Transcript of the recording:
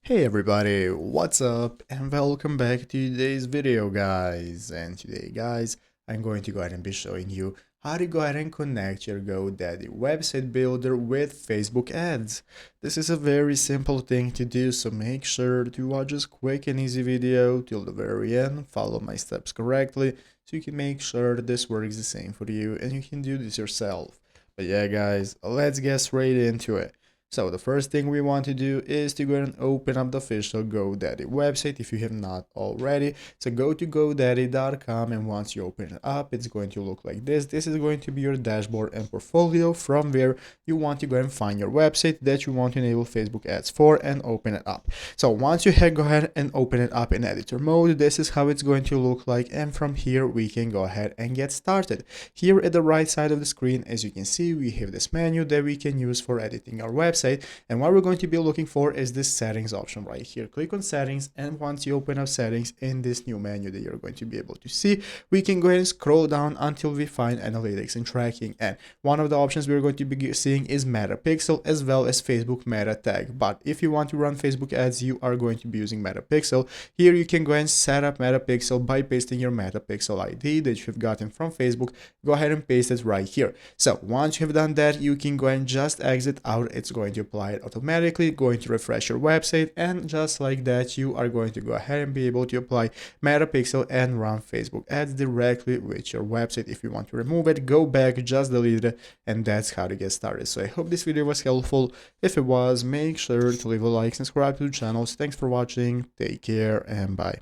Hey everybody, what's up and welcome back to today's video guys. And today guys, I'm going to go ahead and be showing you how to go ahead and connect your GoDaddy website builder with Facebook ads. This is a very simple thing to do, so make sure to watch this quick and easy video till the very end, follow my steps correctly so you can make sure that this works the same for you and you can do this yourself. But yeah guys, let's get straight into it. So the first thing we want to do is to go ahead and open up the official GoDaddy website if you have not already. So go to godaddy.com, and once you open it up, it's going to look like this. This is going to be your dashboard and portfolio from where you want to go and find your website that you want to enable Facebook ads for and open it up. So once you go ahead and open it up in editor mode, this is how it's going to look like, and from here we can go ahead and get started. Here at the right side of the screen, as you can see, we have this menu that we can use for editing our website. And what we're going to be looking for is this settings option right here. Click on settings, and once you open up settings in this new menu that you're going to be able to see, we can go ahead and scroll down until we find analytics and tracking. And one of the options we're going to be seeing is meta pixel as well as Facebook meta tag. But if you want to run Facebook ads, you are going to be using meta pixel. Here you can go ahead and set up meta pixel by pasting your meta pixel ID that you've gotten from Facebook. Go ahead and paste it right here. So once you have done that, you can go ahead and just exit out. It's going to apply it automatically, going to refresh your website, and just like that you are going to go ahead and be able to apply metapixel and run Facebook ads directly with your website. If you want to remove it, go back, just delete it, and that's how to get started. So I hope this video was helpful. If it was, make sure to leave a like, subscribe to the channel. Thanks for watching, take care, and bye.